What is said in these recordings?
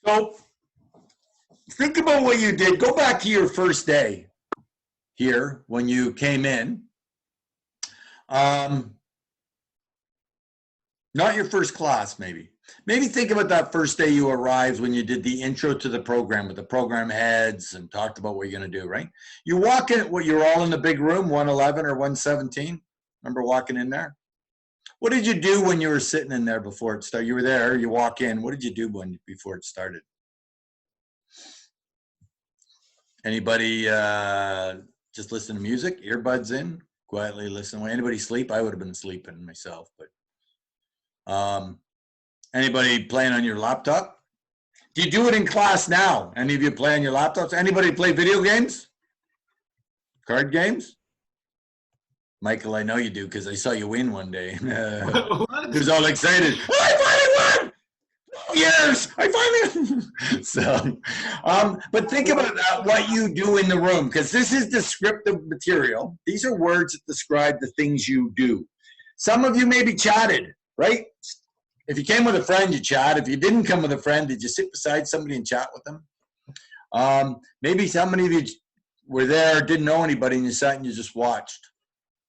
So think about what you did. Go back to your first day here when you came in. Not your first class, maybe. Maybe think about that first day you arrived when you did the intro to the program with the program heads and talked about what you're going to do, right? You walk in, you're all in the big room, 111 or 117. Remember walking in there? What did you do when you were sitting in there before it started? You were there, you walk in. What did you do before it started? Anybody just listen to music, earbuds in, quietly listen? Anybody sleep? I would have been sleeping myself, but anybody playing on your laptop? Do you do it in class now? Any of you play on your laptops? Anybody play video games? Card games? Michael, I know you do because I saw you win one day. He was all excited. I finally won! Years! I finally. So, but think about that, what you do in the room, because this is descriptive material. These are words that describe the things you do. Some of you maybe chatted, right? If you came with a friend, you chat. If you didn't come with a friend, did you sit beside somebody and chat with them? Maybe somebody of you were there, didn't know anybody, and you sat and you just watched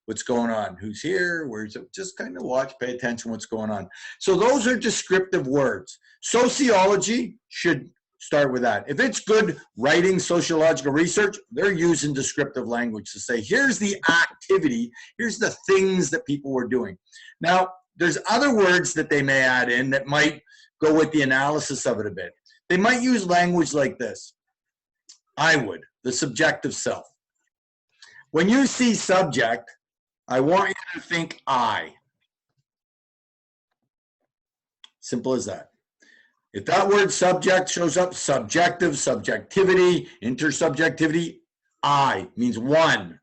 what's going on. Who's here? Where's it? Just kind of watch, pay attention what's going on. So those are descriptive words. Sociology should start with that. If it's good writing, sociological research, they're using descriptive language to say, here's the activity, here's the things that people were doing. Now, there's other words that they may add in that might go with the analysis of it a bit. They might use language like this. I would, the subjective self. When you see subject, I want you to think I. Simple as that. If that word subject shows up, subjective, subjectivity, intersubjectivity, I means one.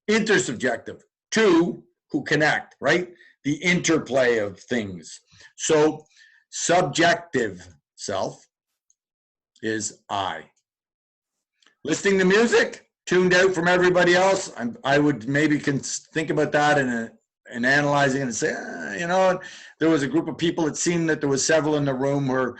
Intersubjective, two who connect, right? The interplay of things. So subjective self is I. Listening to music, tuned out from everybody else, I would maybe think about that and analyzing it and say, you know, there was a group of people, it seemed that there was several in the room who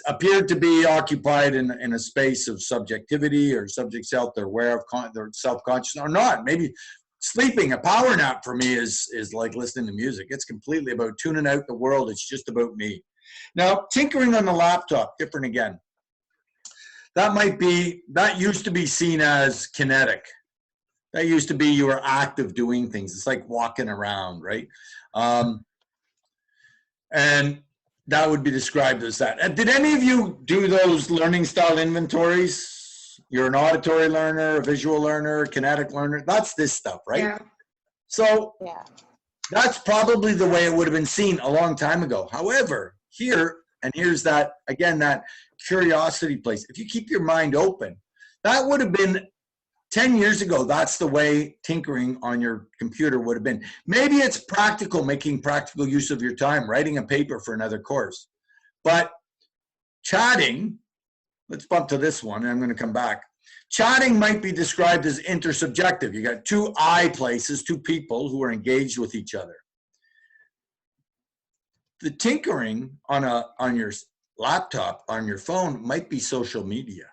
appeared to be occupied in a space of subjectivity or subject self, they're aware of their self-conscious or not. Maybe sleeping, a power nap for me is like listening to music. It's completely about tuning out the world. It's just about me. Now, tinkering on the laptop, different again. That used to be seen as kinetic. That used to be you were active doing things. It's like walking around, right? And that would be described as that. Did any of you do those learning style inventories? You're an auditory learner, a visual learner, a kinetic learner. That's this stuff, right? Yeah. So that's probably the way it would have been seen a long time ago. However, here's that, again, that curiosity place. If you keep your mind open, that would have been 10 years ago. That's the way tinkering on your computer would have been. Maybe it's practical, making practical use of your time, writing a paper for another course. But chatting, let's bump to this one, and I'm going to come back. Chatting might be described as intersubjective. You got two I places, two people who are engaged with each other. The tinkering on your laptop, on your phone, might be social media.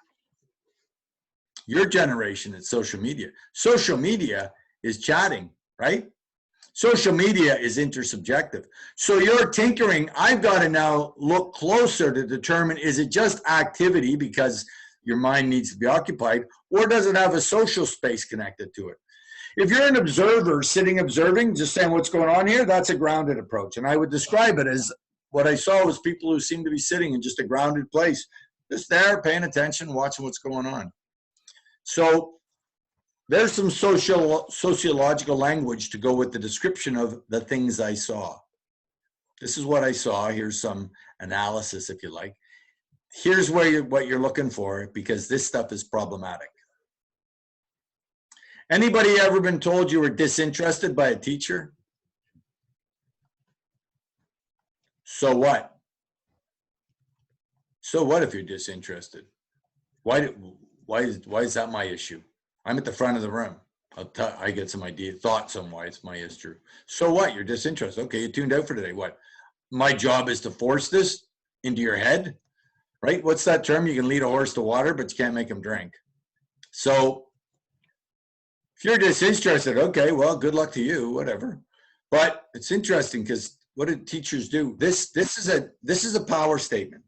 Your generation is social media. Social media is chatting, right? Social media is intersubjective. So you're tinkering. I've got to now look closer to determine, is it just activity because your mind needs to be occupied, or does it have a social space connected to it? If you're an observer sitting observing, just saying what's going on here, that's a grounded approach. And I would describe it as what I saw was people who seem to be sitting in just a grounded place, just there, paying attention, watching what's going on. So there's some sociological language to go with the description of the things I saw. This is what I saw. Here's some analysis, if you like. Here's what you're looking for, because this stuff is problematic. Anybody ever been told you were disinterested by a teacher? So what? So what if you're disinterested? Why is that my issue? I'm at the front of the room. I get some thoughts on why it's my issue. So what? You're disinterested. Okay, you tuned out for today. What? My job is to force this into your head? right? What's that term? You can lead a horse to water, but you can't make him drink. So if you're disinterested, okay, well, good luck to you, whatever. But it's interesting because what did teachers do? This is a power statement.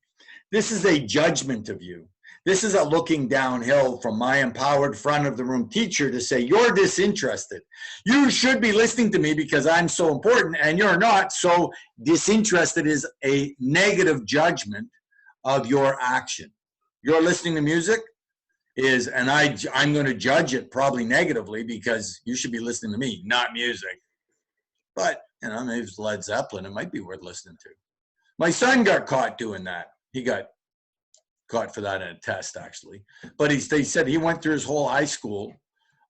This is a judgment of you. This is a looking downhill from my empowered front of the room teacher to say, you're disinterested. You should be listening to me because I'm so important and you're not. So disinterested is a negative judgment of your action. You're listening to music is, and I'm going to judge it probably negatively because you should be listening to me, not music. But, maybe it's Led Zeppelin. It might be worth listening to. My son got caught doing that. He got caught for that in a test, actually. But they said he went through his whole high school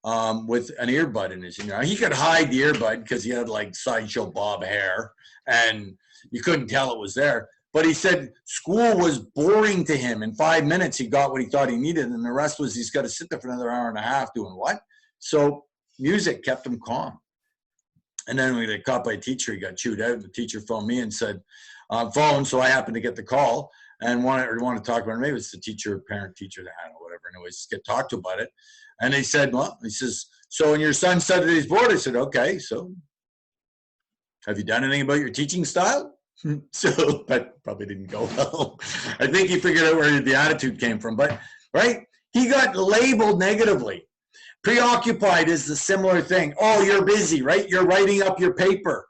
with an earbud in his ear. He could hide the earbud because he had like Sideshow Bob hair and you couldn't tell it was there. But he said school was boring to him. In 5 minutes, he got what he thought he needed. And the rest was he's got to sit there for another hour and a half doing what? So music kept him calm. And then when he got caught by a teacher, he got chewed out. And the teacher phoned me and said, phone. So I happened to get the call and want to talk about it. Maybe it's the teacher, parent, teacher, I don't know, whatever. Anyways, get talked to about it. And they said, he says, so when your son said that he's bored, I said, okay, so have you done anything about your teaching style? So that probably didn't go well. I think he figured out where the attitude came from, but right? He got labeled negatively. Preoccupied is the similar thing. Oh, you're busy, right? You're writing up your paper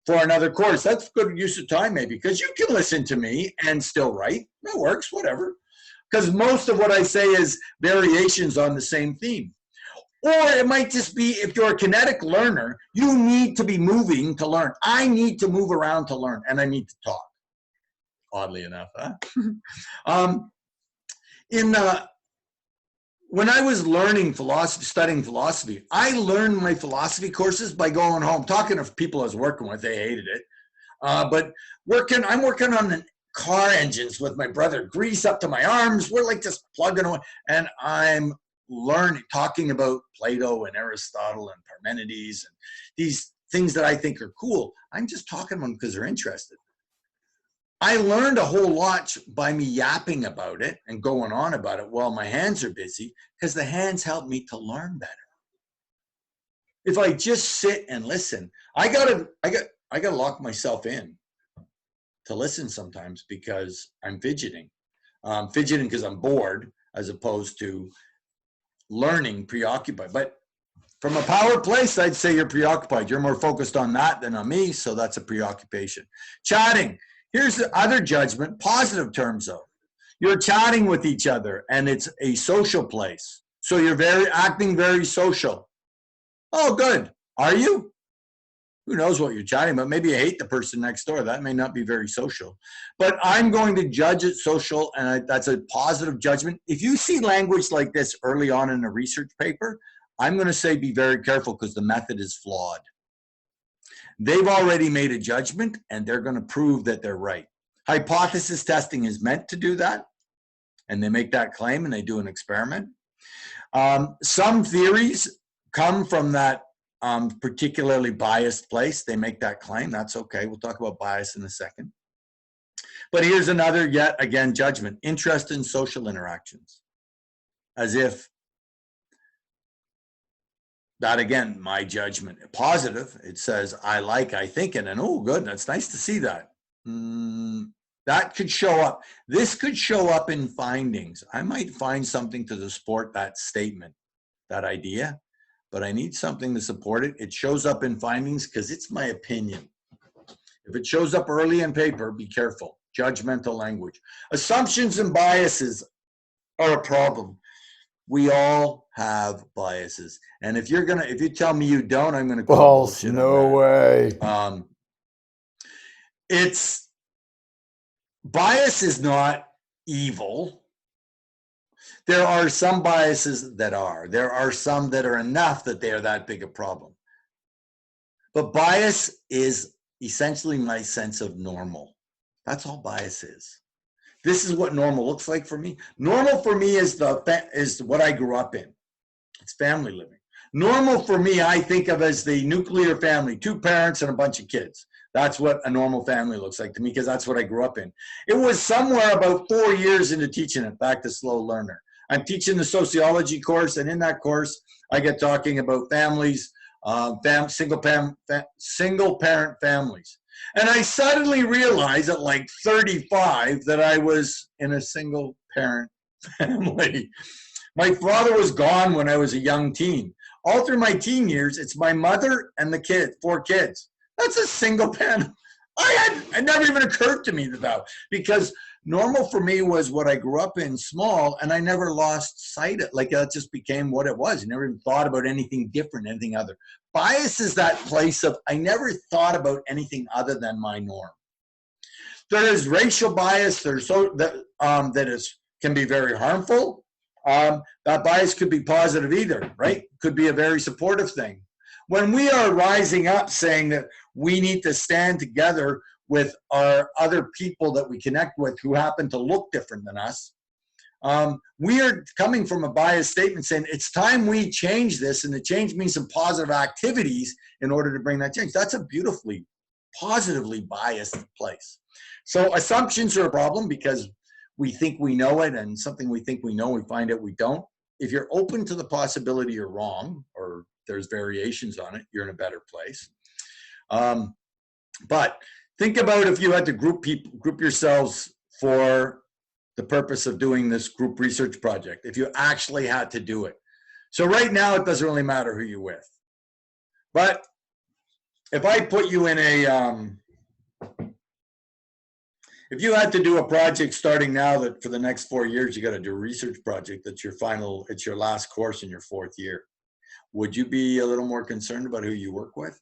for another course. That's good use of time, maybe, because you can listen to me and still write. That works, whatever. Because most of what I say is variations on the same theme. Or it might just be if you're a kinetic learner, you need to be moving to learn. I need to move around to learn, and I need to talk. Oddly enough, huh? When I was learning philosophy, studying philosophy, I learned my philosophy courses by going home, talking to people I was working with. They hated it. But I'm working on the car engines with my brother, grease up to my arms. We're like just plugging away. And I'm learning, talking about Plato and Aristotle and Parmenides and these things that I think are cool. I'm just talking to them because they're interested. I learned a whole lot by me yapping about it and going on about it while my hands are busy, because the hands help me to learn better. If I just sit and listen, I gotta lock myself in to listen sometimes because I'm fidgeting. Fidgeting because I'm bored as opposed to learning preoccupied. But from a power place, I'd say you're preoccupied. You're more focused on that than on me, so that's a preoccupation. Chatting. Here's the other judgment, positive terms though. You're chatting with each other and it's a social place. So you're acting very social. Oh, good. Are you? Who knows what you're chatting about? Maybe you hate the person next door. That may not be very social. But I'm going to judge it social, and that's a positive judgment. If you see language like this early on in a research paper, I'm going to say be very careful because the method is flawed. They've already made a judgment, and they're going to prove that they're right. Hypothesis testing is meant to do that, and they make that claim, and they do an experiment. Some theories come from that particularly biased place. They make that claim. That's okay. We'll talk about bias in a second. But here's another, yet again, judgment. Interest in social interactions. As if that, again, my judgment. Positive, it says, I think, and then, oh, good, that's nice to see that. That could show up. This could show up in findings. I might find something to support that statement, that idea, but I need something to support it. It shows up in findings because it's my opinion. If it shows up early in paper, be careful. Judgmental language. Assumptions and biases are a problem. We all have biases. And if you tell me you don't, I'm going to call bullshit. No way. Bias is not evil. There are some biases that are. There are some that are enough that they are that big a problem. But bias is essentially my sense of normal. That's all bias is. This is what normal looks like for me. Normal for me is what I grew up in. It's family living. Normal for me, I think of as the nuclear family, 2 parents and a bunch of kids. That's what a normal family looks like to me, because that's what I grew up in. It was somewhere about 4 years into teaching it, back to slow learner. I'm teaching the sociology course, and in that course, I get talking about families, single parent families. And I suddenly realized at like 35 that I was in a single parent family. My father was gone when I was a young teen. All through my teen years, it's my mother and the kids, 4 kids. That's a single parent. It never even occurred to me that, because normal for me was what I grew up in, small, and I never lost sight of, like, that just became what it was. You never even thought about anything different, anything other. Bias is that place of, I never thought about anything other than my norm. There is racial bias, can be very harmful. That bias could be positive either, right? Could be a very supportive thing. When we are rising up saying that we need to stand together with our other people that we connect with who happen to look different than us, we are coming from a biased statement saying it's time we change this, and the change means some positive activities in order to bring that change. That's a beautifully, positively biased place. So assumptions are a problem because we think we know it, and something we think we know, we find out we don't. If you're open to the possibility you're wrong, or there's variations on it, you're in a better place. But think about if you had to group yourselves for the purpose of doing this group research project, if you actually had to do it. So right now, it doesn't really matter who you're with. But if I put you in if you had to do a project starting now that for the next 4 years, you got to do a research project, it's your last course in your 4th year. Would you be a little more concerned about who you work with?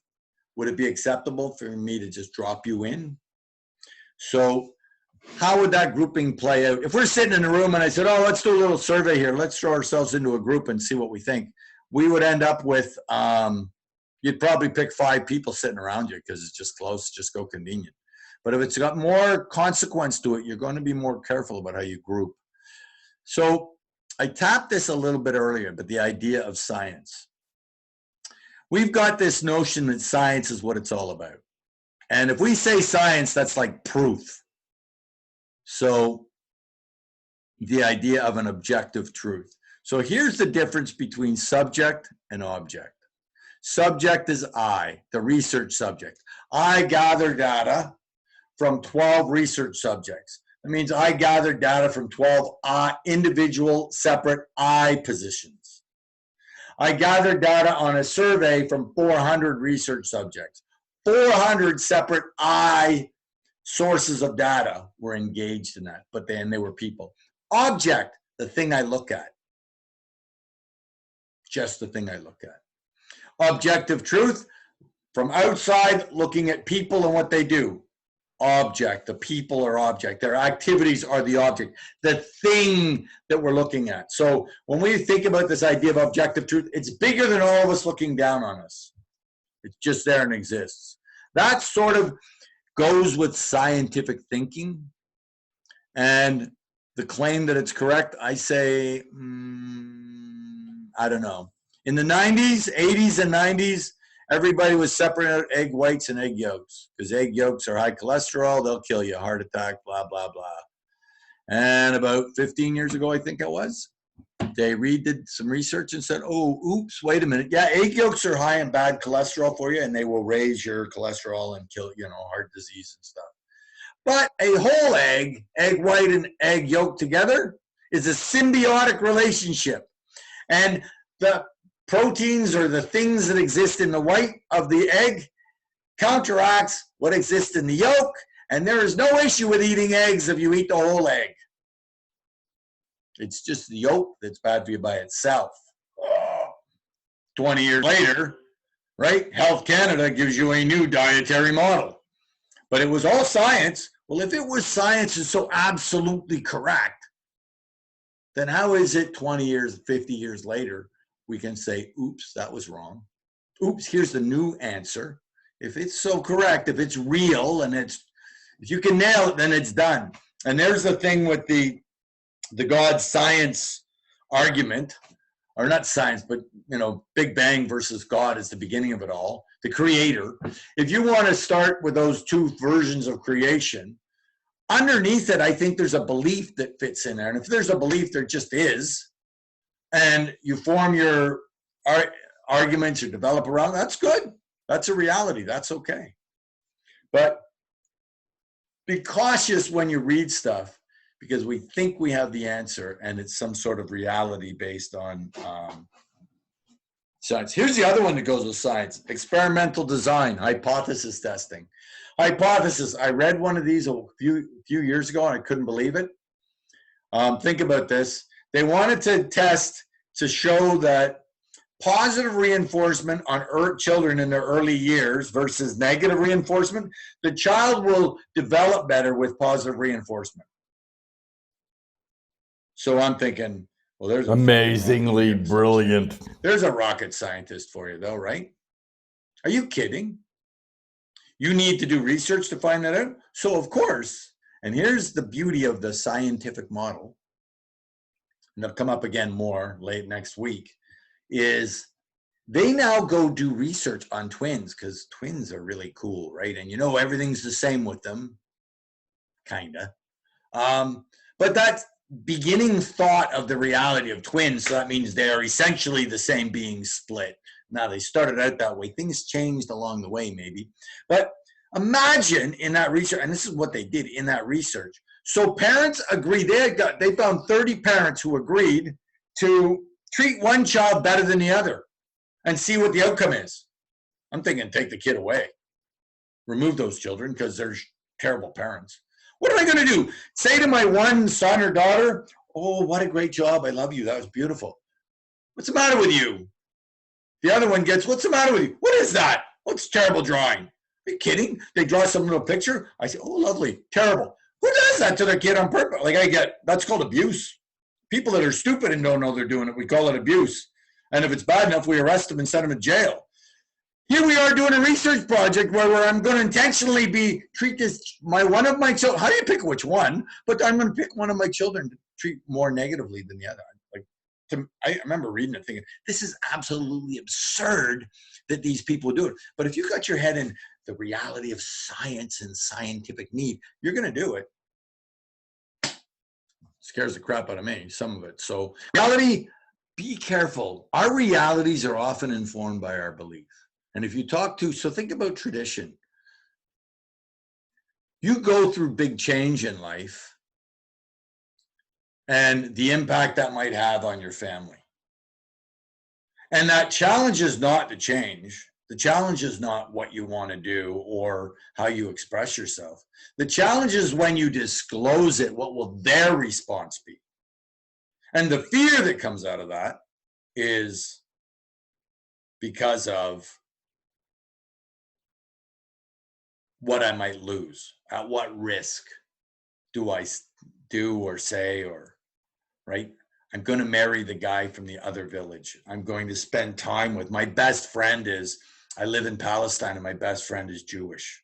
Would it be acceptable for me to just drop you in? So how would that grouping play out? If we're sitting in a room and I said, oh, let's do a little survey here. Let's throw ourselves into a group and see what we think. We would end up with, you'd probably pick 5 people sitting around you because it's just close, just go convenient. But if it's got more consequence to it, you're going to be more careful about how you group. So I tapped this a little bit earlier, but the idea of science. We've got this notion that science is what it's all about. And if we say science, that's like proof. So the idea of an objective truth. So here's the difference between subject and object. Subject is I, the research subject. I gather data from 12 research subjects. That means I gathered data from 12 individual separate I positions. I gathered data on a survey from 400 research subjects. 400 separate I sources of data were engaged in that, but then they were people. Object, the thing I look at. Just the thing I look at. Objective truth, from outside looking at people and what they do. Object, the people are object. Their activities are the object, the thing that we're looking at. So when we think about this idea of objective truth, it's bigger than all of us looking down on us. It's just there and exists. That sort of goes with scientific thinking. And the claim that it's correct, I say, I don't know. In the 90s, 80s and 90s, everybody was separating out egg whites and egg yolks because egg yolks are high cholesterol. They'll kill you, heart attack, blah, blah, blah. And about 15 years ago, I think it was, they did some research and said, oh, oops, wait a minute. Yeah, egg yolks are high in bad cholesterol for you, and they will raise your cholesterol and kill, heart disease and stuff. But a whole egg white and egg yolk together, is a symbiotic relationship. And the proteins or the things that exist in the white of the egg counteracts what exists in the yolk, and there is no issue with eating eggs if you eat the whole egg. It's just the yolk that's bad for you by itself. 20 years later, right, Health Canada gives you a new dietary model. But it was all science. Well, if it was science and so absolutely correct, then how is it 20 years, 50 years later, we can say, oops, that was wrong. Oops, here's the new answer. If it's so correct, if it's real, and if you can nail it, then it's done. And there's the thing with the God science argument, or not science, but Big Bang versus God is the beginning of it all. the creator, if you want to start with those two versions of creation, underneath it, I think there's a belief that fits in there. And if there's a belief, there just is, and you form your arguments or develop around, that's good. That's a reality. That's okay. But be cautious when you read stuff, because we think we have the answer and it's some sort of reality based on science. Here's the other one that goes with science: experimental design, hypothesis testing. Hypothesis, I read one of these a few years ago and I couldn't believe it. Think about this. They wanted to test to show that positive reinforcement on children in their early years versus negative reinforcement, the child will develop better with positive reinforcement. So I'm thinking, well, there's amazingly brilliant. There's a rocket scientist for you, though, right? Are you kidding? You need to do research to find that out. So, of course, and here's the beauty of the scientific model, and they'll come up again more late next week, is they now go do research on twins, because twins are really cool, right? And you know, everything's the same with them, kinda. But that's beginning thought of the reality of twins, so that means they are essentially the same being split. Now, they started out that way. Things changed along the way, maybe. But imagine in that research, and this is what they did in that research. So parents agreed. They found 30 parents who agreed to treat one child better than the other and see what the outcome is. I'm thinking, take the kid away. Remove those children because they're terrible parents. What am I going to do? Say to my one son or daughter, oh, what a great job. I love you. That was beautiful. What's the matter with you? The other one gets, what's the matter with you? What is that? What's terrible drawing? Are you kidding? They draw some little picture. I say, oh, lovely. Terrible. Who does that to their kid on purpose? That's called abuse. People that are stupid and don't know they're doing it, we call it abuse. And if it's bad enough, we arrest them and send them to jail. Here we are doing a research project where I'm going to intentionally treat one of my children. How do you pick which one? But I'm going to pick one of my children to treat more negatively than the other. I remember reading it thinking, this is absolutely absurd that these people do it. But if you got your head in the reality of science and scientific need, you're going to do it. Scares the crap out of me, some of it. So reality, be careful. Our realities are often informed by our belief. And if you so think about tradition. You go through big change in life and the impact that might have on your family. And that challenge is not to change. The challenge is not what you want to do or how you express yourself. The challenge is when you disclose it, what will their response be? And the fear that comes out of that is because of what I might lose. At what risk do I do or say, or right? I'm going to marry the guy from the other village. I'm going to spend time with my best friend I live in Palestine and my best friend is Jewish.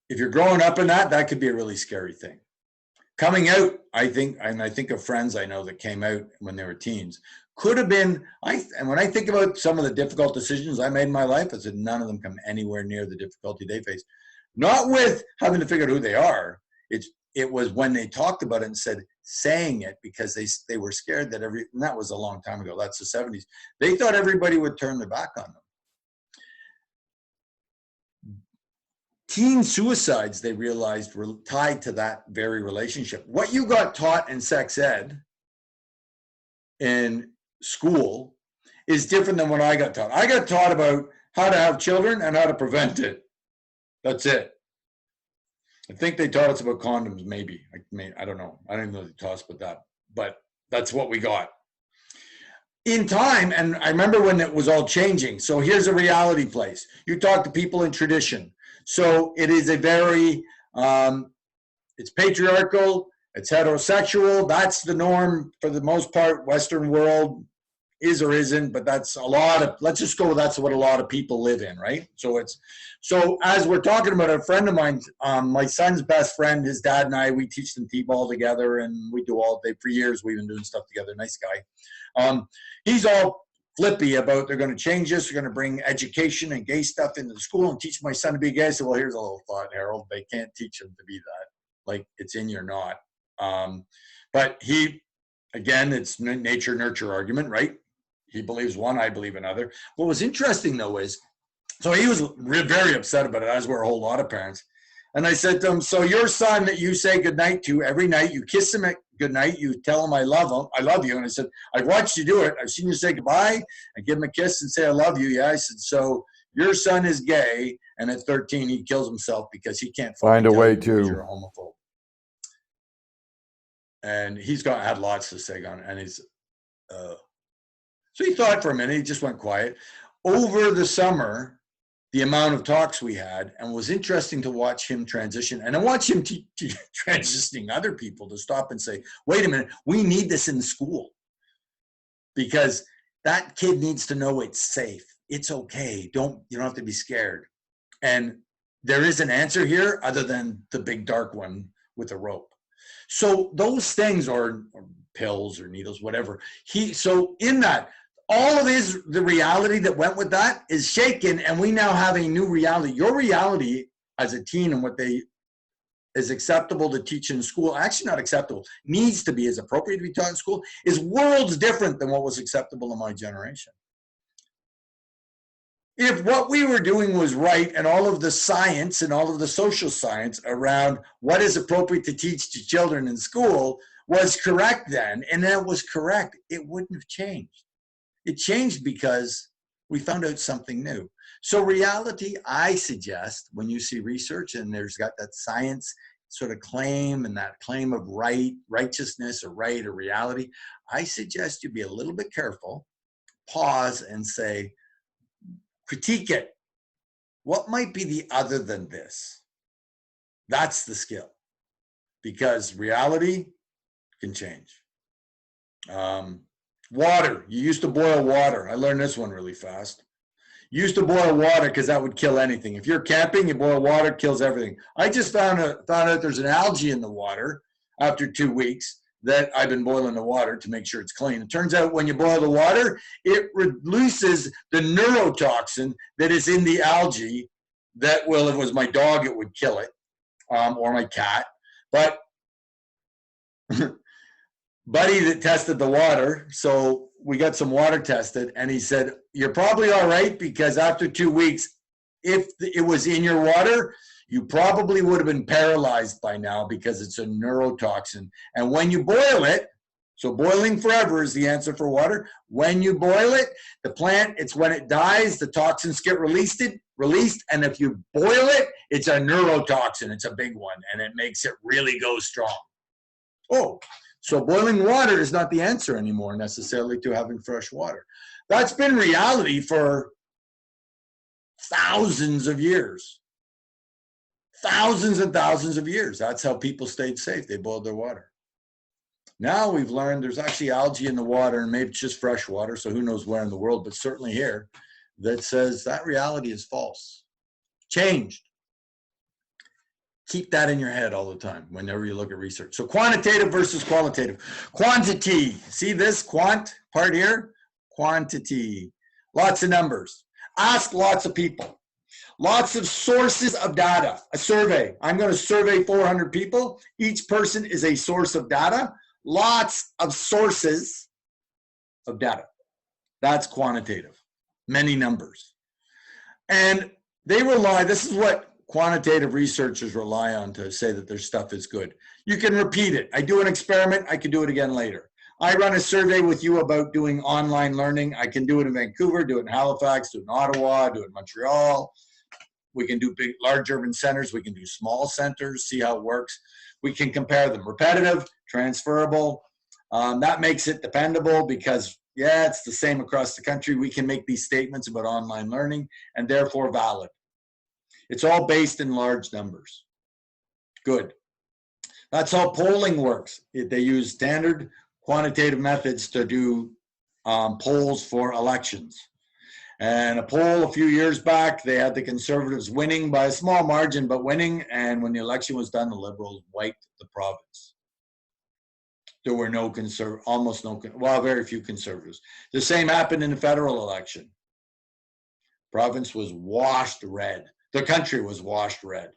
If you're growing up in that could be a really scary thing. Coming out, I think of friends I know that came out when they were teens, could have been, and when I think about some of the difficult decisions I made in my life, I said none of them come anywhere near the difficulty they faced. Not with having to figure out who they are. It was when they talked about it and saying it because they were scared that and that was a long time ago, that's the 70s. They thought everybody would turn their back on them. Teen suicides, they realized, were tied to that very relationship. What you got taught in sex ed in school is different than what I got taught. I got taught about how to have children and how to prevent it. That's it. I think they taught us about condoms, maybe. I don't know. I don't even know if they taught us about that, but that's what we got. In time, and I remember when it was all changing. So here's a reality place. You talk to people in tradition. So it is a very, it's patriarchal, it's heterosexual. That's the norm for the most part. Western world is or isn't, but that's let's just go with that's what a lot of people live in, right? So as we're talking about a friend of mine, my son's best friend, his dad and I, we teach them t-ball together and we do all day for years. We've been doing stuff together. Nice guy. He's all flippy about they're going to change this, they're going to bring education and gay stuff into the school and teach my son to be gay. I said, well, here's a little thought, Harold. They can't teach him to be that. Like, it's in you or not. But he, again, it's nature nurture argument, right? He believes one, I believe another. What was interesting though is, so he was very upset about it, as were a whole lot of parents. And I said to him, so your son that you say goodnight to every night, you kiss him at goodnight, you tell him I love you. And I said, I've watched you do it. I've seen you say goodbye and give him a kiss and say I love you. Yeah, I said, so your son is gay, and at 13 he kills himself because he can't Find a way because to. you're a homophobe. And he's had lots to say on it. And he's so he thought for a minute, he just went quiet. Over the summer, the amount of talks we had, and it was interesting to watch him transition, and I watch him transitioning other people to stop and say, wait a minute, we need this in school, because that kid needs to know it's safe. It's okay. You don't have to be scared. And there is an answer here other than the big dark one with a rope. So those things, or pills or needles, whatever. So in that, all of the reality that went with that is shaken, and we now have a new reality. Your reality as a teen and what is acceptable to teach in school, actually not acceptable, needs to be, is appropriate to be taught in school, is worlds different than what was acceptable in my generation. If what we were doing was right, and all of the science and all of the social science around what is appropriate to teach to children in school was correct then, and that was correct, it wouldn't have changed. It changed because we found out something new. So reality, I suggest, when you see research and there's got that science sort of claim and that claim of righteousness or right or reality, I suggest you be a little bit careful, pause and say, critique it. What might be the other than this? That's the skill, because reality can change. Water. You used to boil water. I learned this one really fast. You used to boil water because that would kill anything. If you're camping, you boil water, kills everything. I just found out there's an algae in the water after 2 weeks that I've been boiling the water to make sure it's clean. It turns out when you boil the water, it releases the neurotoxin that is in the algae that will, if it was my dog, it would kill it, or my cat. But buddy that tested the water, so we got some water tested, and he said, you're probably all right, because after 2 weeks, if it was in your water, you probably would have been paralyzed by now, because it's a neurotoxin. And when you boil it, so boiling forever is the answer for water. When you boil it, the plant, it's when it dies, the toxins get released, and if you boil it, it's a neurotoxin. It's a big one, and it makes it really go strong. Oh, so boiling water is not the answer anymore necessarily to having fresh water. That's been reality for thousands of years. Thousands and thousands of years. That's how people stayed safe. They boiled their water. Now we've learned there's actually algae in the water, and maybe it's just fresh water, so who knows where in the world, but certainly here, that says that reality is false. Changed. Keep that in your head all the time whenever you look at research. So quantitative versus qualitative. Quantity. See this quant part here? Quantity. Lots of numbers. Ask lots of people. Lots of sources of data. A survey. I'm going to survey 400 people. Each person is a source of data. Lots of sources of data. That's quantitative. Many numbers. And they rely, this is what quantitative researchers rely on to say that their stuff is good. You can repeat it. I do an experiment, I can do it again later. I run a survey with you about doing online learning. I can do it in Vancouver, do it in Halifax, do it in Ottawa, do it in Montreal. We can do big, large urban centers. We can do small centers, see how it works. We can compare them. Repetitive, transferable. That makes it dependable because, yeah, it's the same across the country. We can make these statements about online learning and therefore valid. It's all based in large numbers. Good. That's how polling works. They use standard quantitative methods to do polls for elections. And a poll a few years back, they had the Conservatives winning by a small margin, but winning. And when the election was done, the Liberals wiped the province. there were no almost no, well, very few conservatives. The same happened in the federal election. Province was washed red. The country was washed red.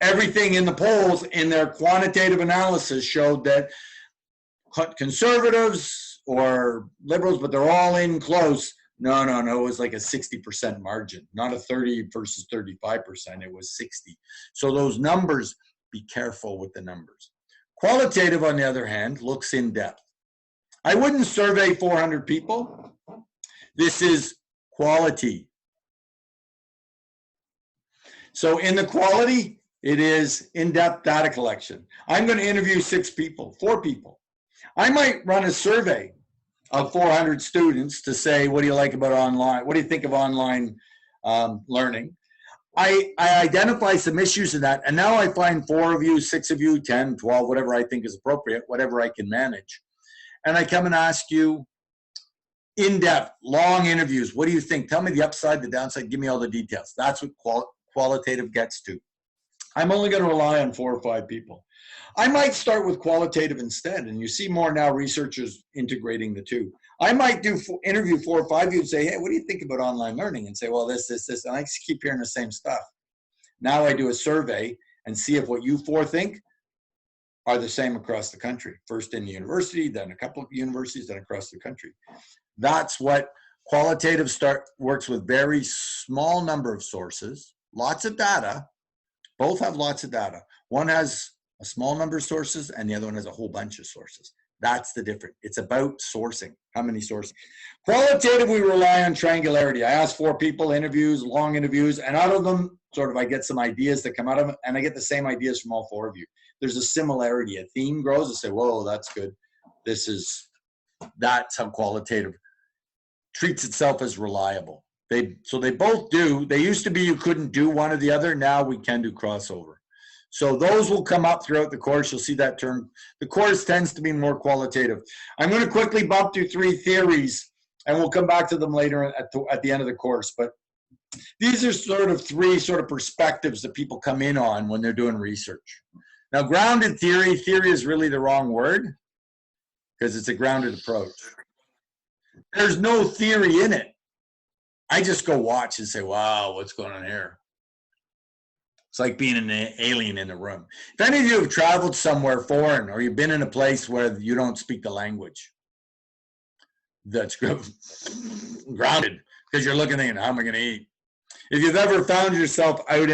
Everything in the polls in their quantitative analysis showed that conservatives or liberals, but they're all in close. No, it was like a 60% margin, not a 30 versus 35%. It was 60. So those numbers, be careful with the numbers. Qualitative, on the other hand, looks in depth. I wouldn't survey 400 people. This is quality. So in the quality, it is in-depth data collection. I'm going to interview 4 people. I might run a survey of 400 students to say, what do you like about online? What do you think of online learning? I identify some issues in that, and now I find 4 of you, 6 of you, 10, 12, whatever I think is appropriate, whatever I can manage. And I come and ask you in-depth, long interviews. What do you think? Tell me the upside, the downside, give me all the details. That's what qualitative gets to. I'm only going to rely on 4 or 5 people. I might start with qualitative instead, and you see more now researchers integrating the two. I might interview 4 or 5 of you and say, hey, what do you think about online learning? And say, well, this, and I just keep hearing the same stuff. Now I do a survey and see if what you 4 think are the same across the country. First in the university, then a couple of universities, then across the country. That's what qualitative works with. Very small number of sources, lots of data. Both have lots of data. One has a small number of sources and the other one has a whole bunch of sources. That's the difference. It's about sourcing. How many sources? Qualitative, we rely on triangularity. I ask 4 people, interviews, long interviews, and out of them, sort of, I get some ideas that come out of it, and I get the same ideas from all 4 of you. There's a similarity. A theme grows. I say, whoa, that's good. That's how qualitative treats itself as reliable. So they both do. They used to be you couldn't do one or the other. Now we can do crossover. So those will come up throughout the course. You'll see that term. The course tends to be more qualitative. I'm going to quickly bump through 3 theories, and we'll come back to them later at the end of the course. But these are sort of 3 sort of perspectives that people come in on when they're doing research. Now, grounded theory is really the wrong word because it's a grounded approach. There's no theory in it. I just go watch and say, wow, what's going on here? It's like being an alien in the room. If any of you have traveled somewhere foreign or you've been in a place where you don't speak the language, that's grounded because you're looking at how am I going to eat? If you've ever found yourself out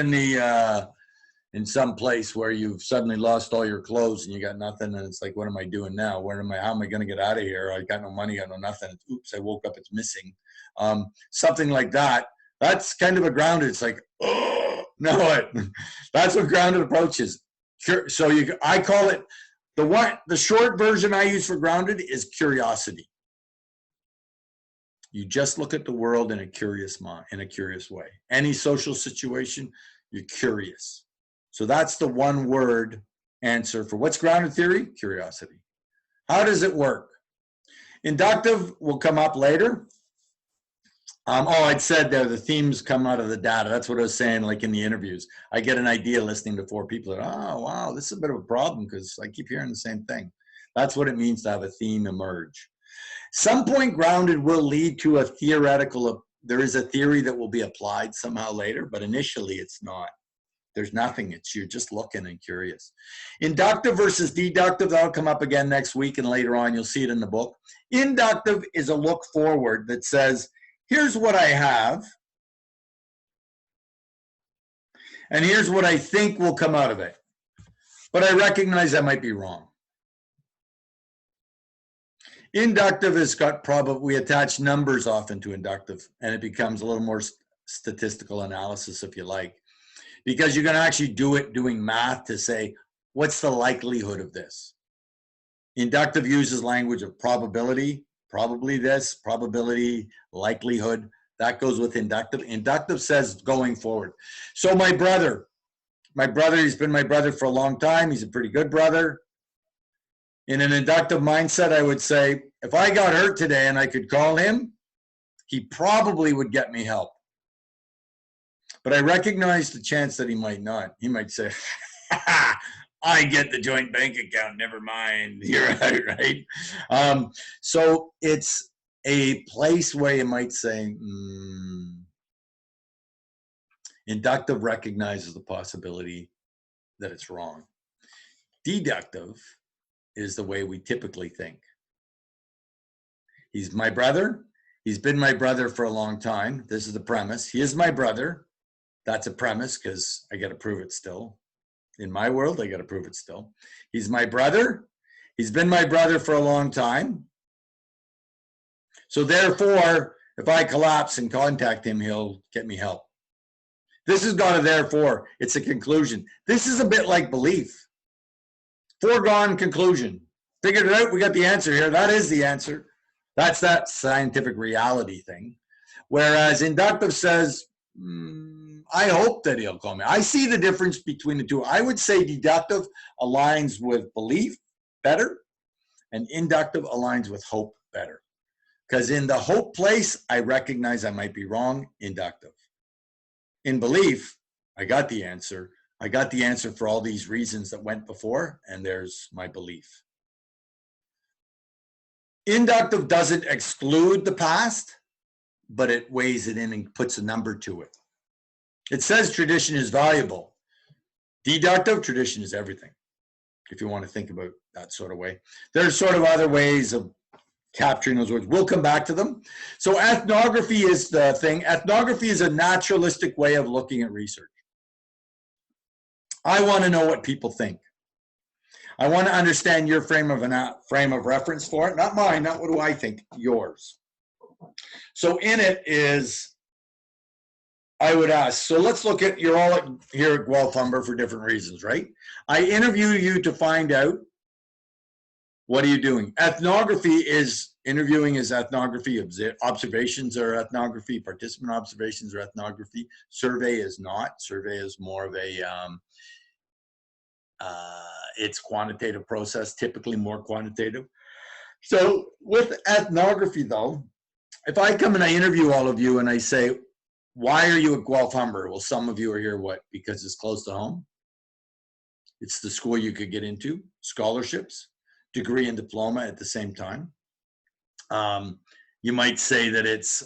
in some place where you've suddenly lost all your clothes and you got nothing and it's like, what am I doing now? How am I going to get out of here? I got no money, got no nothing. Oops, I woke up, it's missing. Something like that. That's kind of a grounded. It's like, oh, no, that's what grounded approach is. So I call it, the short version I use for grounded is curiosity. You just look at the world in a curious way. Any social situation, you're curious. So that's the one word answer for what's grounded theory? Curiosity. How does it work? Inductive will come up later. I'd said there the themes come out of the data. That's what I was saying, like in the interviews. I get an idea listening to 4 people. Oh, wow, this is a bit of a problem because I keep hearing the same thing. That's what it means to have a theme emerge. Some point grounded will lead to a theoretical, there is a theory that will be applied somehow later, but initially it's not. There's nothing, you're just looking and curious. Inductive versus deductive, that'll come up again next week and later on, you'll see it in the book. Inductive is a look forward that says, here's what I have, and here's what I think will come out of it. But I recognize I might be wrong. Inductive has got we attach numbers often to inductive, and it becomes a little more statistical analysis, if you like, because you're going to actually do it doing math to say, what's the likelihood of this? Inductive uses language of probability, probably this, probability, likelihood. That goes with inductive. Inductive says going forward. So my brother, he's been my brother for a long time. He's a pretty good brother. In an inductive mindset, I would say, if I got hurt today and I could call him, he probably would get me help. But I recognize the chance that he might not. He might say, I get the joint bank account, never mind. You're out, right? So it's a place where you might say, inductive recognizes the possibility that it's wrong. Deductive is the way we typically think. He's my brother. He's been my brother for a long time. This is the premise. He is my brother. That's a premise because I got to prove it still. In my world, I got to prove it still. He's my brother. He's been my brother for a long time. So therefore, if I collapse and contact him, he'll get me help. This has got a therefore. It's a conclusion. This is a bit like belief. Foregone conclusion. Figured it out. We got the answer here. That is the answer. That's that scientific reality thing. Whereas inductive says, I hope that he'll call me. I see the difference between the two. I would say deductive aligns with belief better, and inductive aligns with hope better. Because in the hope place, I recognize I might be wrong, inductive. In belief, I got the answer. I got the answer for all these reasons that went before, and there's my belief. Inductive doesn't exclude the past, but it weighs it in and puts a number to it. It says tradition is valuable. Deductive, tradition is everything, if you want to think about that sort of way. There's sort of other ways of capturing those words. We'll come back to them. So ethnography is the thing. Ethnography is a naturalistic way of looking at research. I want to know what people think. I want to understand your frame of reference for it. Not mine, not what do I think, yours. So in it is, I would ask, so let's look at, you're all here at Guelph Humber for different reasons, right? I interview you to find out, what are you doing? Ethnography is, interviewing is ethnography, observations are ethnography, participant observations are ethnography, survey is not. Survey is more of a, it's quantitative process, typically more quantitative. So with ethnography though, if I come and I interview all of you and I say, why are you at Guelph Humber? Well, some of you are here, what? Because it's close to home. It's the school you could get into, scholarships, degree and diploma at the same time. You might say that it's,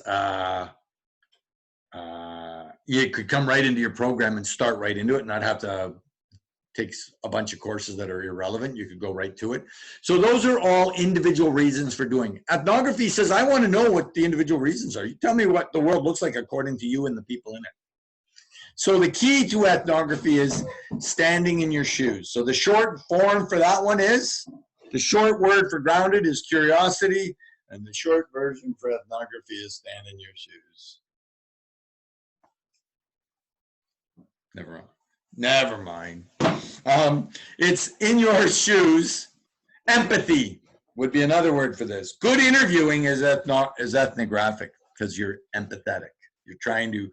you could come right into your program and start right into it and not have to take a bunch of courses that are irrelevant. You could go right to it. So those are all individual reasons for doing it. Ethnography says, I want to know what the individual reasons are. You tell me what the world looks like according to you and the people in it. So the key to ethnography is standing in your shoes. So the short form for that one is, the short word for grounded is curiosity, and the short version for ethnography is stand in your shoes. Never mind. It's in your shoes. Empathy would be another word for this. Good interviewing is ethnographic because you're empathetic. You're trying to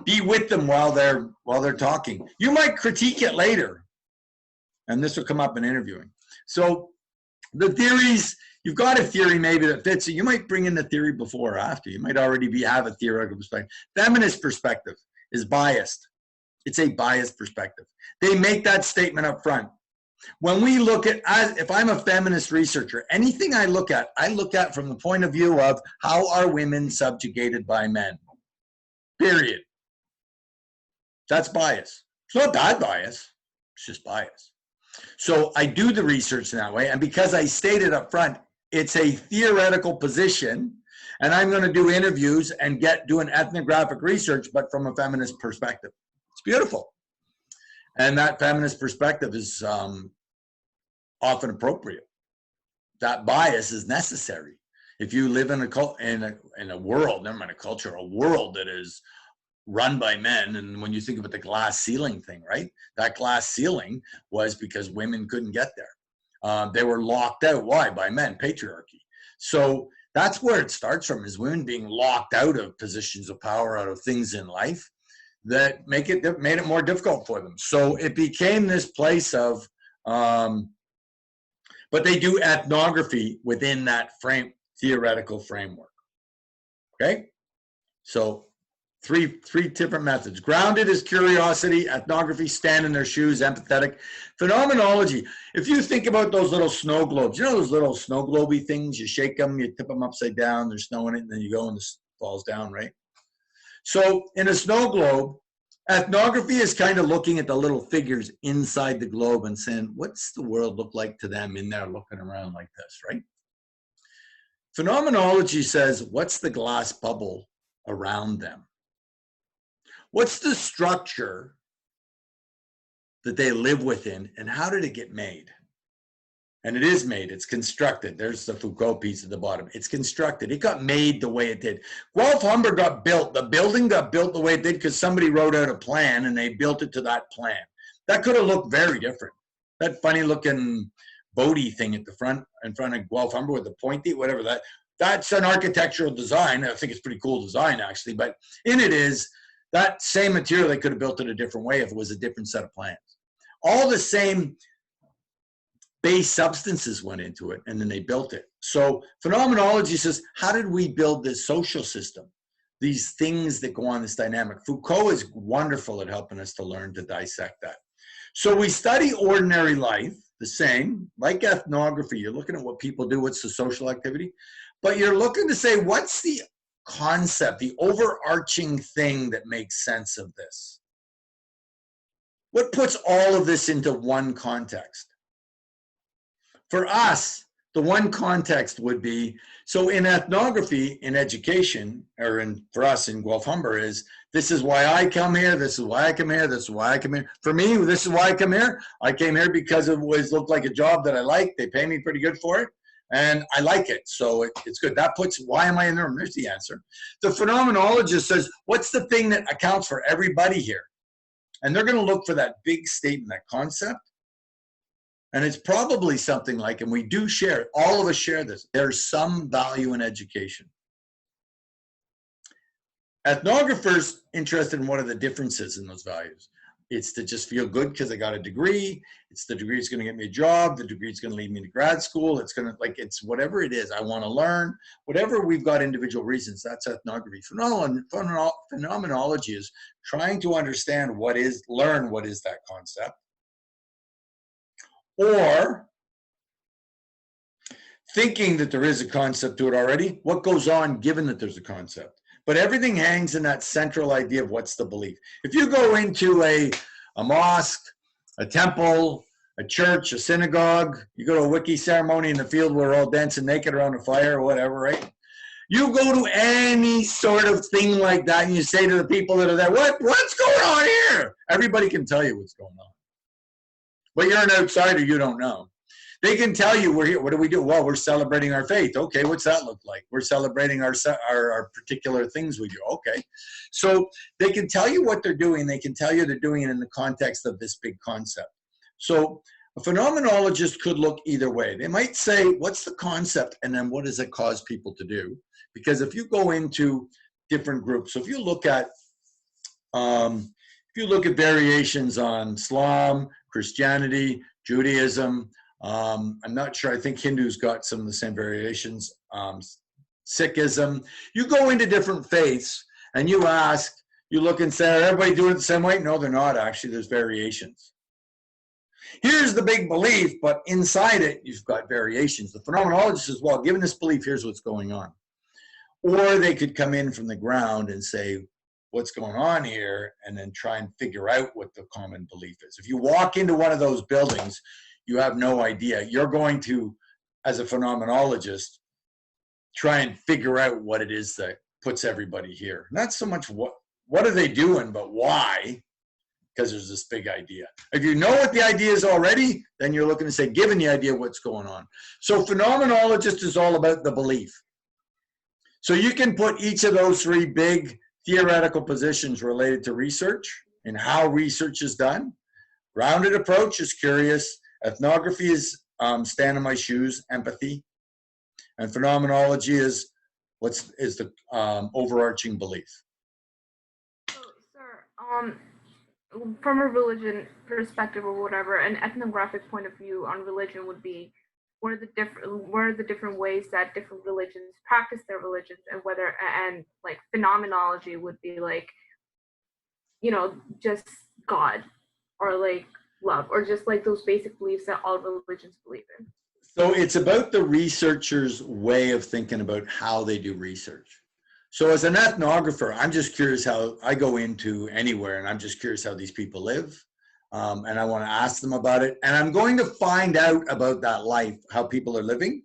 be with them while they're talking. You might critique it later, and this will come up in interviewing. So the theories, you've got a theory maybe that fits it. You might bring in the theory before or after. You might already have a theoretical perspective. Feminist perspective is biased. It's a biased perspective. They make that statement up front. When we look at, if I'm a feminist researcher, anything I look at from the point of view of how are women subjugated by men, period. That's bias. It's not bad bias, it's just bias. So I do the research in that way, and because I stated up front, it's a theoretical position, and I'm going to do interviews and do an ethnographic research, but from a feminist perspective. It's beautiful. And that feminist perspective is often appropriate. That bias is necessary. If you live in a world, never mind a culture, a world that is run by men, and when you think about the glass ceiling thing, right? That glass ceiling was because women couldn't get there. They were locked out. Why? By men, patriarchy. So that's where it starts from, is women being locked out of positions of power, out of things in life that made it more difficult for them. So it became this place of, but they do ethnography within that theoretical framework. Okay? So Three different methods. Grounded is curiosity, ethnography, stand in their shoes, empathetic. Phenomenology, if you think about those little snow globes, you know those little snow globey things, you shake them, you tip them upside down, there's snow in it, and then you go and it falls down, right? So in a snow globe, ethnography is kind of looking at the little figures inside the globe and saying, what's the world look like to them in there looking around like this, right? Phenomenology says, what's the glass bubble around them? What's the structure that they live within, and how did it get made? And it is made, it's constructed. There's the Foucault piece at the bottom. It's constructed. It got made the way it did. Guelph Humber got built. The building got built the way it did because somebody wrote out a plan and they built it to that plan. That could have looked very different. That funny looking boaty thing at the front, in front of Guelph Humber with the pointy, whatever that's an architectural design. I think it's pretty cool design actually, but in it is that same material. They could have built it a different way if it was a different set of plans. All the same base substances went into it, and then they built it. So phenomenology says, how did we build this social system? These things that go on, this dynamic. Foucault is wonderful at helping us to learn to dissect that. So we study ordinary life, the same, like ethnography. You're looking at what people do, what's the social activity, but you're looking to say, what's the concept, the overarching thing that makes sense of this? What puts all of this into one context? For us, the one context would be, so in ethnography, in education, or for us in Guelph Humber is, this is why I come here, this is why I come here, this is why I come here. For me, this is why I come here. I came here because it looked like a job that I like. They pay me pretty good for it, and I like it, so it's good. That puts, why am I in the room? There's the answer. The phenomenologist says, what's the thing that accounts for everybody here? And they're going to look for that big statement, that concept. And it's probably something like, and we do share, all of us share this, there's some value in education. Ethnographers interested in what are the differences in those values. It's to just feel good because I got a degree. It's the degree is going to get me a job. The degree is going to lead me to grad school. It's going to, like, it's whatever it is. I want to learn. Whatever we've got individual reasons, that's ethnography. Phenomenology is trying to understand learn what is that concept. Or thinking that there is a concept to it already, what goes on given that there's a concept. But everything hangs in that central idea of what's the belief. If you go into a mosque, a temple, a church, a synagogue, you go to a wiki ceremony in the field where we're all dancing naked around a fire or whatever, right? You go to any sort of thing like that and you say to the people that are there, what's going on here? Everybody can tell you what's going on. But you're an outsider, you don't know. They can tell you we're here. What do we do? Well, we're celebrating our faith. Okay, what's that look like? We're celebrating our particular things we do. Okay. So they can tell you what they're doing. They can tell you they're doing it in the context of this big concept. So a phenomenologist could look either way. They might say, what's the concept? And then what does it cause people to do? Because if you go into different groups, so if you look at variations on Islam, Christianity, Judaism, I'm not sure, I think Hindu's got some of the same variations, Sikhism. You go into different faiths and you ask, you look and say, are everybody doing it the same way? No, they're not actually, there's variations. Here's the big belief, but inside it, you've got variations. The phenomenologist says, well, given this belief, here's what's going on. Or they could come in from the ground and say, what's going on here, and then try and figure out what the common belief is. If you walk into one of those buildings, you have no idea. You're going to, as a phenomenologist, try and figure out what it is that puts everybody here. Not so much what are they doing, but why, because there's this big idea. If you know what the idea is already, then you're looking to say, given the idea, what's going on. So phenomenologist is all about the belief. So you can put each of those three big theoretical positions related to research and how research is done. Grounded approach is curious. Ethnography is stand in my shoes, empathy. And phenomenology is the overarching belief. So, sir, from a religion perspective or whatever, an ethnographic point of view on religion would be, what are the different ways that different religions practice their religions, and whether, and like phenomenology would be like, just God, or like love, or just like those basic beliefs that all religions believe in. So it's about the researcher's way of thinking about how they do research. So as an ethnographer, I'm just curious how I go into anywhere, and I'm just curious how these people live. And I want to ask them about it. And I'm going to find out about that life, how people are living.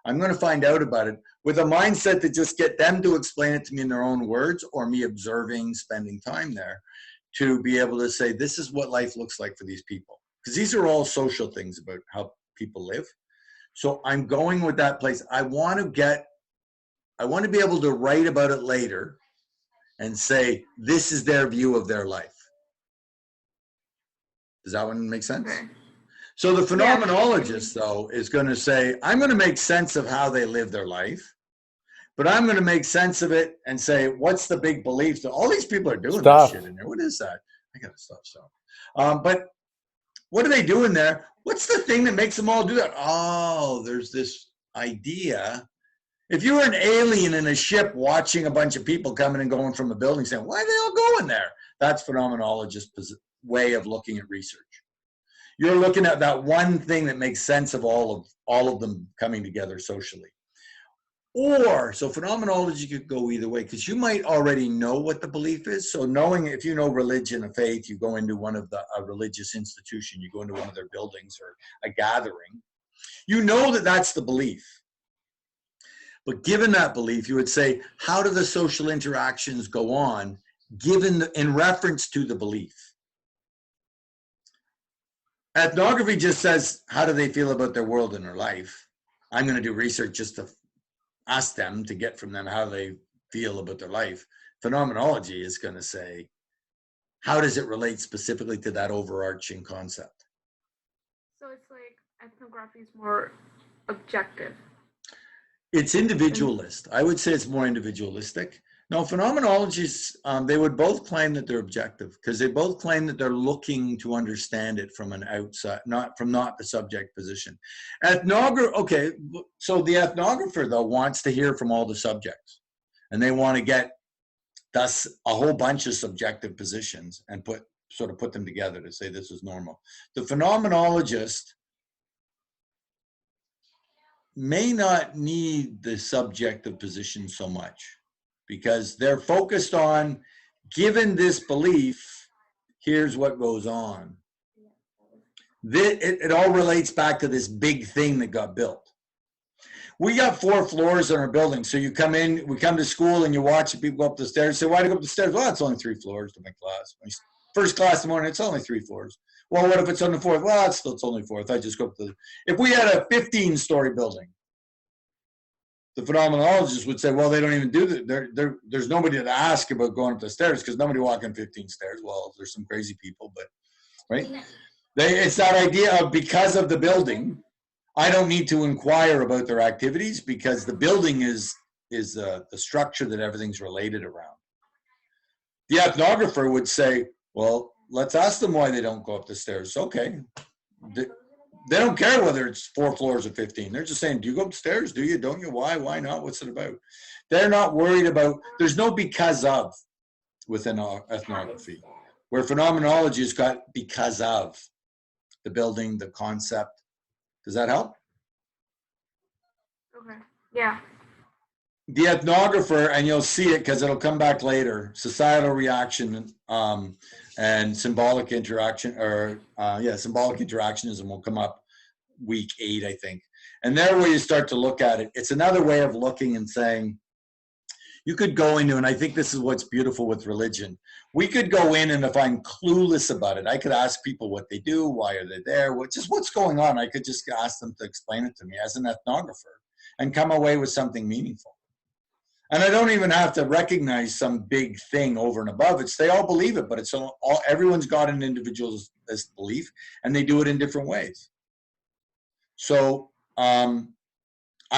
I'm going to find out about it with a mindset to just get them to explain it to me in their own words, or me observing, spending time there, to be able to say, this is what life looks like for these people. Because these are all social things about how people live. So I'm going with that place. I want to be able to write about it later and say, this is their view of their life. Does that one make sense? Okay. So the phenomenologist, though, is going to say, I'm going to make sense of how they live their life, but I'm going to make sense of it and say, what's the big belief that all these people are doing this shit in there? What is that? I got to stop. But what are they doing there? What's the thing that makes them all do that? Oh, there's this idea. If you were an alien in a ship watching a bunch of people coming and going from a building saying, why are they all going there? That's phenomenologist's way of looking at research. You're looking at that one thing that makes sense of all of them coming together socially. Or, so phenomenology could go either way, because you might already know what the belief is. So knowing, if you know religion or faith, you go into one of a religious institution, you go into one of their buildings or a gathering, you know that that's the belief. But given that belief, you would say, how do the social interactions go on in reference to the belief? Ethnography just says, how do they feel about their world and their life? I'm going to do research just to ask them, to get from them how they feel about their life. Phenomenology is going to say, how does it relate specifically to that overarching concept? So it's like ethnography is more objective. It's individualist. I would say it's more individualistic. No, phenomenologists, they would both claim that they're objective, because they both claim that they're looking to understand it from an outside, not the subject position. Okay, so the ethnographer, though, wants to hear from all the subjects, and they want to get thus a whole bunch of subjective positions and put them together to say this is normal. The phenomenologist may not need the subjective position so much, because they're focused on, given this belief, here's what goes on. It all relates back to this big thing that got built. We got 4 floors in our building. So we come to school and you watch people go up the stairs. Say, why do you go up the stairs? Well, it's only 3 floors to my class. First class in the morning, it's only 3 floors. Well, what if it's on the 4th? Well, it's only 4th. I just go up if we had a 15-story building, the phenomenologist would say, well, they don't even do that. There's nobody to ask about going up the stairs, because nobody walking 15 stairs. Well, there's some crazy people, but right? It's that idea of, because of the building, I don't need to inquire about their activities, because the building is the structure that everything's related around. The ethnographer would say, well, let's ask them why they don't go up the stairs. Okay. They don't care whether it's 4 floors or 15. They're just saying, do you go upstairs? Do you? Don't you? Why? Why not? What's it about? They're not worried about, there's no because of within ethnography, where phenomenology has got because of the building, the concept. Does that help? Okay. Yeah. The ethnographer, and you'll see it because it'll come back later, societal reaction and symbolic interaction, symbolic interactionism will come up week 8, I think. And there where you start to look at it, it's another way of looking and saying, you could go into, and I think this is what's beautiful with religion, we could go in, and if I'm clueless about it, I could ask people what they do, why are they there, what's going on. I could just ask them to explain it to me as an ethnographer and come away with something meaningful. And I don't even have to recognize some big thing over and above. They all believe it, but everyone's got an individualist belief, and they do it in different ways. So I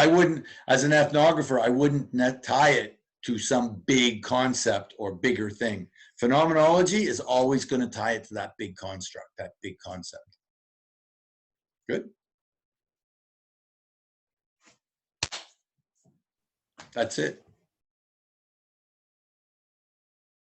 wouldn't, as an ethnographer, I wouldn't tie it to some big concept or bigger thing. Phenomenology is always going to tie it to that big construct, that big concept. Good? That's it.